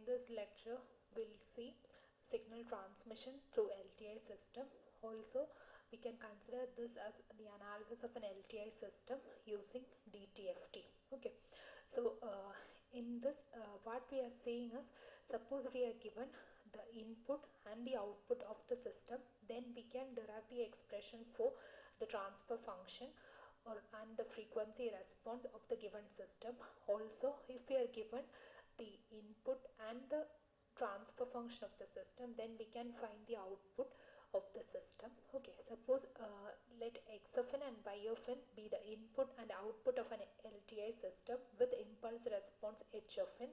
this lecture we'll see signal transmission through LTI system. Also we can consider this as the analysis of an LTI system using DTFT. Okay, so in this what we are saying is, suppose we are given the input and the output of the system, then we can derive the expression for the transfer function and the frequency response of the given system. Also, if we are given the input and the transfer function of the system, then we can find the output of the system. Okay, suppose let x of n and y of n be the input and output of an LTI system with impulse response h of n.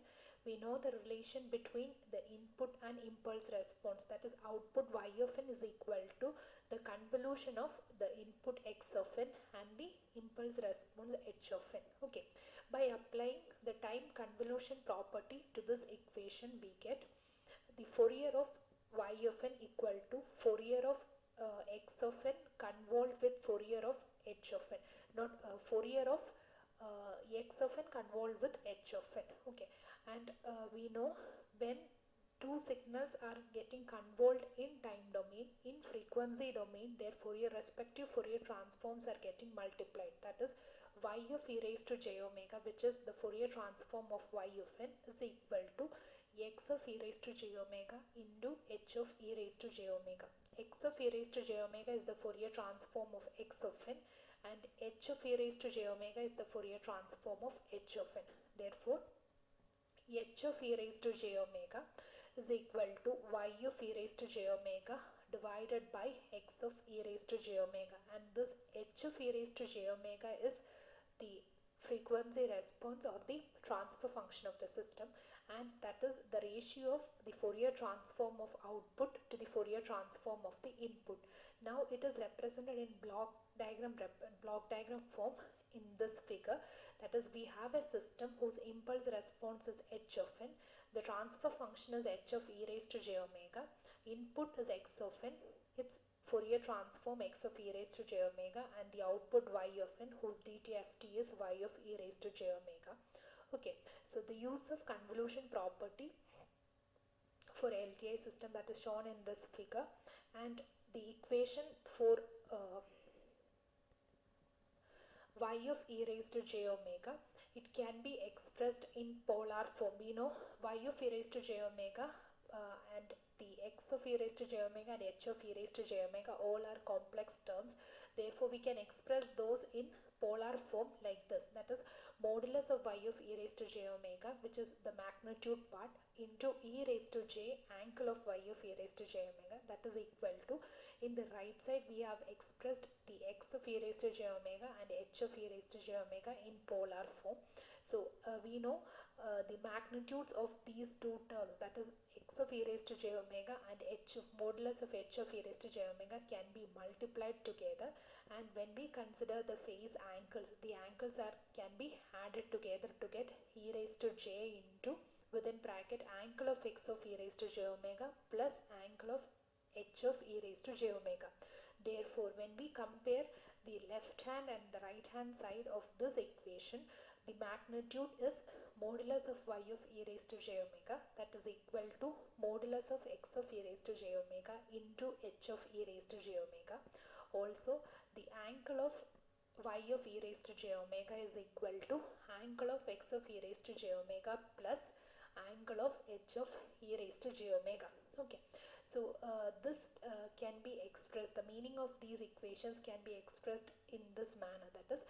We know the relation between the input and impulse response, that is output y of n is equal to the convolution of the input x of n and the impulse response h of n. Okay, by applying the time convolution property to this equation, we get the Fourier of y of n equal to Fourier of x of n convolved with Fourier of h of n, not Fourier of x of n convolved with h of n. Okay, and we know when two signals are getting convolved in time domain, in frequency domain, their respective Fourier transforms are getting multiplied. That is, y of e raised to j omega, which is the Fourier transform of y of n, is equal to x of e raised to j omega into h of e raised to j omega. X of e raised to j omega is the Fourier transform of x of n, and h of e raised to j omega is the Fourier transform of h of n. Therefore, h of e raised to j omega is equal to y of e raised to j omega divided by x of e raised to j omega, and this h of e raised to j omega is the frequency response or the transfer function of the system, and that is the ratio of the Fourier transform of output to the Fourier transform of the input. Now it is represented in block diagram form in this figure. That is, we have a system whose impulse response is h of n, the transfer function is h of e raised to j omega, input is x of n, its Fourier transform x of e raised to j omega, and the output y of n, whose DTFT is y of e raised to j omega. Okay, so the use of convolution property for LTI system, that is shown in this figure, and the equation for y of e raised to j omega, it can be expressed in polar form. We know y of e raised to j omega and the x of e raised to j omega and h of e raised to j omega all are complex terms. Therefore, we can express those in polar form like this. That is, modulus of y of e raised to j omega, which is the magnitude part, into e raised to j angle of y of e raised to j omega, that is equal to, in the right side we have expressed the x of e raised to j omega and h of e raised to j omega in polar form. So we know the magnitudes of these two terms, that is x of e raised to j omega and modulus of h of e raised to j omega, can be multiplied together, and when we consider the phase angles, the angles can be added together to get e raised to j into, within bracket, angle of x of e raised to j omega plus angle of h of e raised to j omega. Therefore, when we compare the left hand and the right hand side of this equation, the magnitude is modulus of y of e raised to j omega, that is equal to modulus of x of e raised to j omega into h of e raised to j omega. Also, the angle of y of e raised to j omega is equal to angle of x of e raised to j omega plus angle of h of e raised to j omega. Okay, so this can be expressed, the meaning of these equations can be expressed in this manner. That is,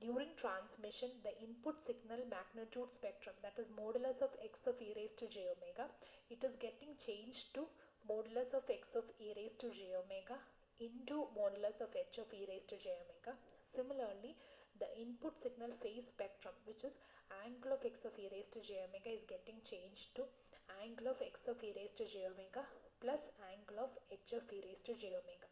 during transmission, the input signal magnitude spectrum, that is modulus of x of e raised to j omega, it is getting changed to modulus of x of e raised to j omega into modulus of h of e raised to j omega. Similarly, the input signal phase spectrum, which is angle of x of e raised to j omega, is getting changed to angle of x of e raised to j omega plus angle of h of e raised to j omega.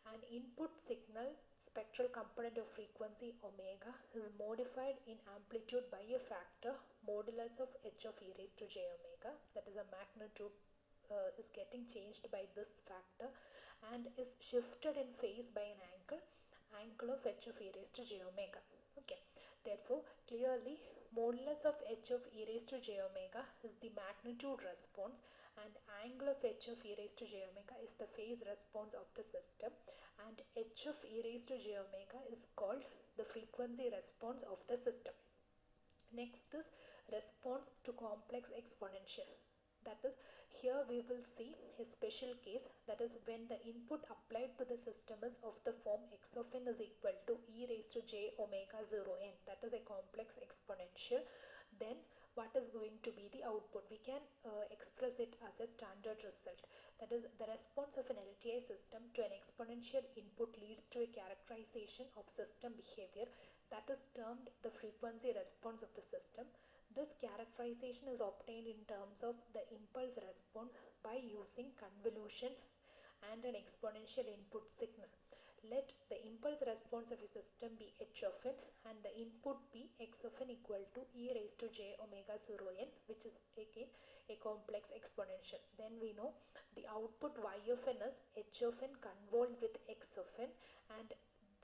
An input signal spectral component of frequency omega is modified in amplitude by a factor modulus of h of e raised to j omega, that is, a magnitude is getting changed by this factor and is shifted in phase by an angle of h of e raised to j omega. Okay, therefore clearly modulus of h of e raised to j omega is the magnitude response, and angle of h of e raised to j omega is the phase response of the system, and h of e raised to j omega is called the frequency response of the system. Next is response to complex exponential. That is, here we will see a special case, that is when the input applied to the system is of the form x of n is equal to e raised to j omega 0 n. That is a complex exponential. Then what is going to be the output? We can express it as a standard result. That is, the response of an LTI system to an exponential input leads to a characterization of system behavior that is termed the frequency response of the system. This characterization is obtained in terms of the impulse response by using convolution and an exponential input signal. Let the impulse response of a system be h of n and the input be x of n equal to e raised to j omega 0 n, which is again a complex exponential. Then we know the output y of n is h of n convolved with x of n, and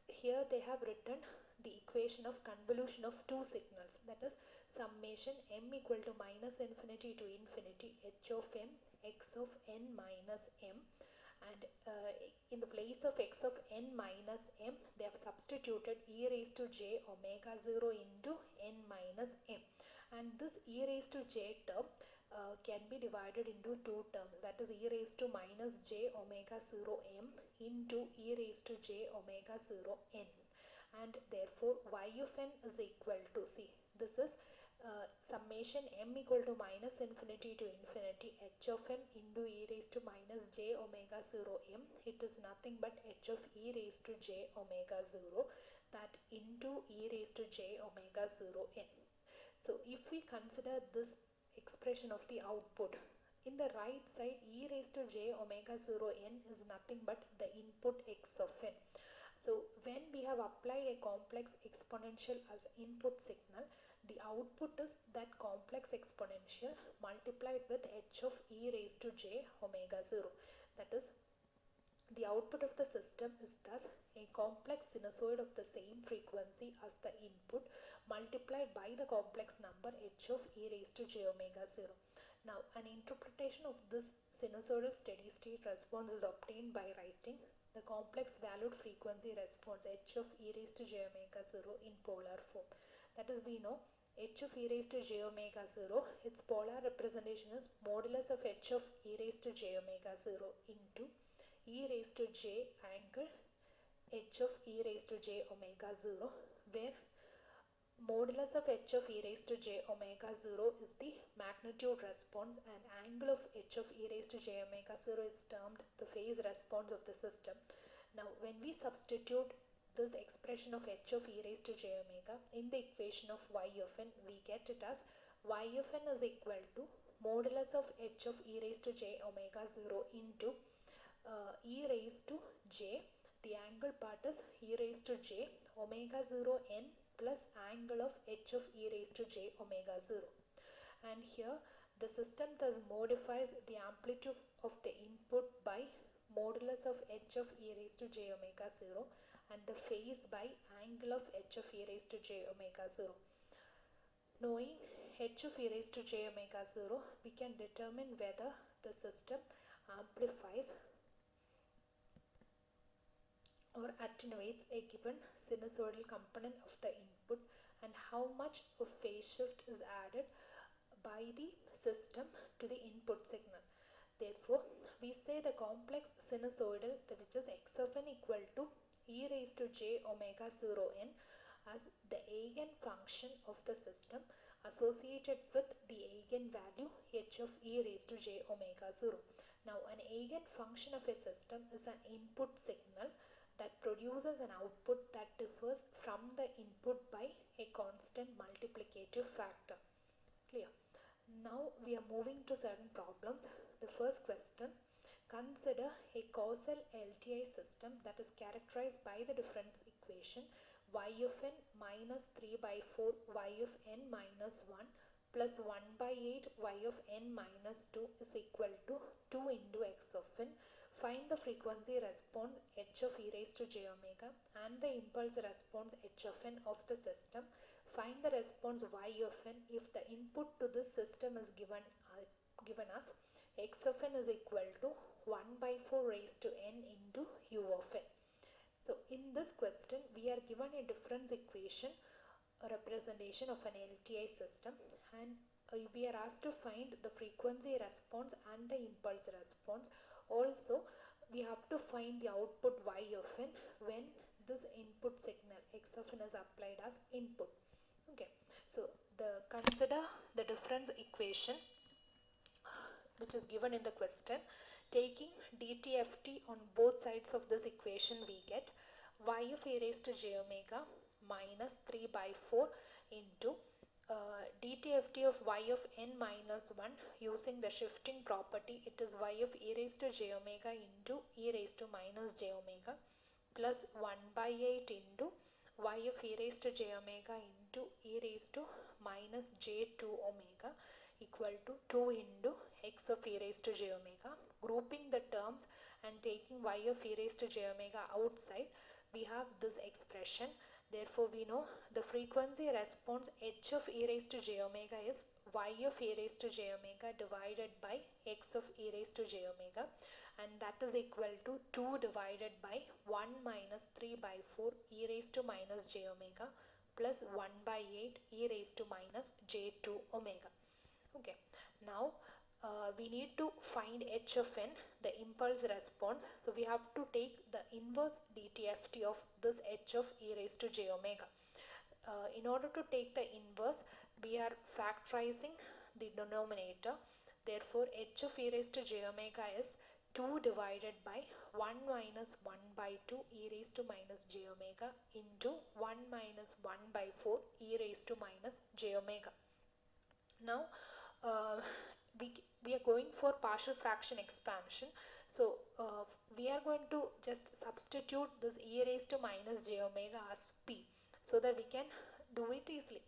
here they have written the equation of convolution of two signals, that is summation m equal to minus infinity to infinity h of m x of n minus m, and in the place of x of n minus m they have substituted e raised to j omega 0 into n minus m, and this e raised to j term can be divided into two terms, that is e raised to minus j omega 0 m into e raised to j omega 0 n, and therefore y of n is equal to, see, this is summation m equal to minus infinity to infinity h of m into e raised to minus j omega 0 m. It is nothing but h of e raised to j omega 0, that into e raised to j omega 0 n. So if we consider this expression of the output, in the right side e raised to j omega 0 n is nothing but the input x of n. So when we have applied a complex exponential as input signal, the output is that complex exponential multiplied with h of e raised to j omega 0. That is, the output of the system is thus a complex sinusoid of the same frequency as the input multiplied by the complex number h of e raised to j omega 0. Now, an interpretation of this sinusoidal steady state response is obtained by writing the complex valued frequency response h of e raised to j omega 0 in polar form. That is, we know h of e raised to j omega 0, its polar representation is modulus of h of e raised to j omega 0 into e raised to j angle h of e raised to j omega 0, where modulus of h of e raised to j omega 0 is the magnitude response, and angle of h of e raised to j omega 0 is termed the phase response of the system. Now, when we substitute this expression of h of e raised to j omega in the equation of y of n, we get it as y of n is equal to modulus of h of e raised to j omega 0 into e raised to j, the angle part is e raised to j omega 0 n plus angle of h of e raised to j omega 0. And here the system thus modifies the amplitude of the input by modulus of h of e raised to j omega 0 and the phase by angle of h of e raised to j omega 0. Knowing h of e raised to j omega 0, we can determine whether the system amplifies or attenuates a given sinusoidal component of the input and how much of phase shift is added by the system to the input signal. Therefore, we say the complex sinusoidal, which is x of n equal to e raised to j omega 0 n, as the eigenfunction of the system associated with the eigenvalue h of e raised to j omega 0. Now, an eigenfunction of a system is an input signal that produces an output that differs from the input by a constant multiplicative factor. Clear? Now we are moving to certain problems. The first question: consider a causal LTI system that is characterized by the difference equation y of n minus 3 by 4 y of n minus 1 plus 1 by 8 y of n minus 2 is equal to 2 into x of n. Find the frequency response h of e raised to j omega and the impulse response h of n of the system find the response y of n if the input to this system is given as x of n is equal to 1 by 4 raised to n into u of n. So in this question we are given a difference equation, a representation of an LTI system, and we are asked to find the frequency response and the impulse response. Also we have to find the output y of n when this input signal x of n is applied as input. Okay, so consider the difference equation which is given in the question. Taking dTft on both sides of this equation, we get y of a raised to j omega minus 3 by 4 into dTft of y of n minus 1 using the shifting property. It is y of e raised to j omega into e raised to minus j omega plus 1 by 8 into y of e raised to j omega into e raised to minus j2 omega equal to 2 into x of e raised to j omega. Grouping the terms and taking y of e raised to j omega outside, we have this expression. Therefore we know the frequency response h of e raised to j omega is y of e raised to j omega divided by x of e raised to j omega, and that is equal to 2 divided by 1 minus 3 by 4 e raised to minus j omega plus 1 by 8 e raised to minus j2 omega. Okay, now we need to find h of n, the impulse response. So we have to take the inverse dTft of this h of e raised to j omega. In order to take the inverse, we are factorizing the denominator. Therefore h of e raised to j omega is 2 divided by 1 minus 1 by 2 e raised to minus j omega into 1 minus 1 by 4 e raised to minus j omega. Now we are going for partial fraction expansion. So we are going to just substitute this e raised to minus j omega as p so that we can do it easily.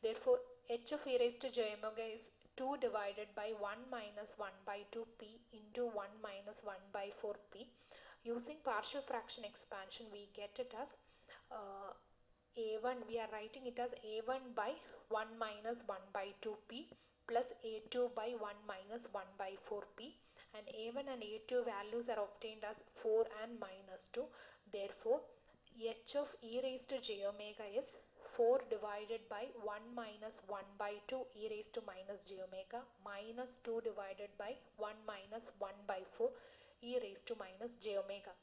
Therefore h of e raised to j omega is 2 divided by 1 minus 1 by 2 p into 1 minus 1 by 4 p. Using partial fraction expansion, we get it as a1, we are writing it as a1 by 1 minus 1 by 2p plus a2 by 1 minus 1 by 4p, and a1 and a2 values are obtained as 4 and minus 2. Therefore h of e raised to j omega is 4 divided by 1 minus 1 by 2 e raised to minus j omega minus 2 divided by 1 minus 1 by 4 e raised to minus j omega.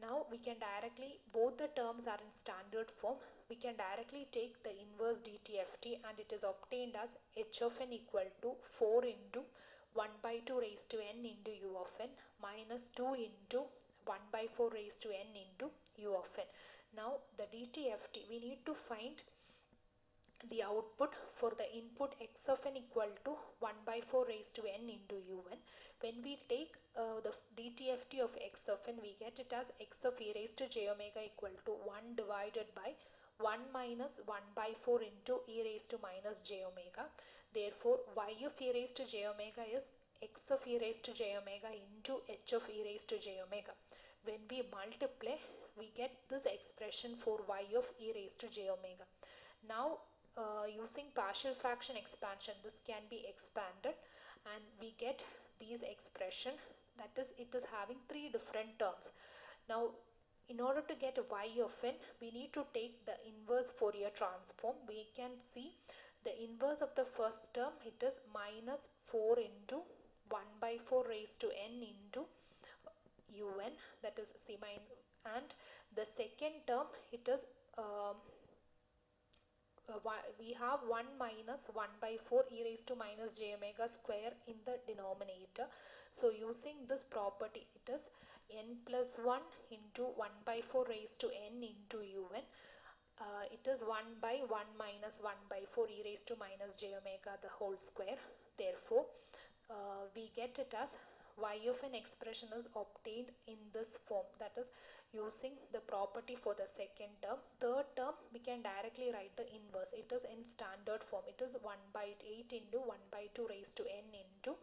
Now we can directly, both the terms are in standard form, we can directly take the inverse dTft and it is obtained as h of n equal to 4 into 1 by 2 raised to n into u of n minus 2 into 1 by 4 raised to n into u of n. Now the dTft, we need to find the output for the input x of n equal to 1 by 4 raised to n into un. When we take the dTft of x of n, we get it as x of e raised to j omega equal to 1 divided by 1 minus 1 by 4 into e raised to minus j omega. Therefore y of e raised to j omega is x of e raised to j omega into h of e raised to j omega. When we multiply, we get this expression for y of e raised to j omega. Now using partial fraction expansion, this can be expanded and we get these expression, that is, it is having three different terms. Now in order to get y of n, we need to take the inverse Fourier transform. We can see the inverse of the first term, it is minus 4 into 1 by 4 raised to n into un, that is sigma, and the second term, it is we have 1 minus 1 by 4 e raised to minus j omega square in the denominator. So using this property, it is n plus 1 into 1 by 4 raised to n into un. It is 1 by 1 minus 1 by 4 e raised to minus j omega the whole square. Therefore we get it as y of n expression is obtained in this form, that is using the property for the second term. Third term, we can directly write the inverse. It is in standard form. It is 1 by 8 into 1 by 2 raised to n into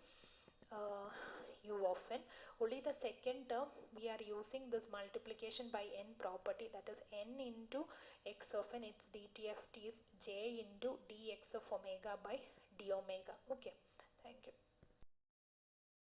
u of n. Only the second term we are using this multiplication by n property, that is n into x of n, its dtft is j into dx of omega by d omega. Okay, thank you.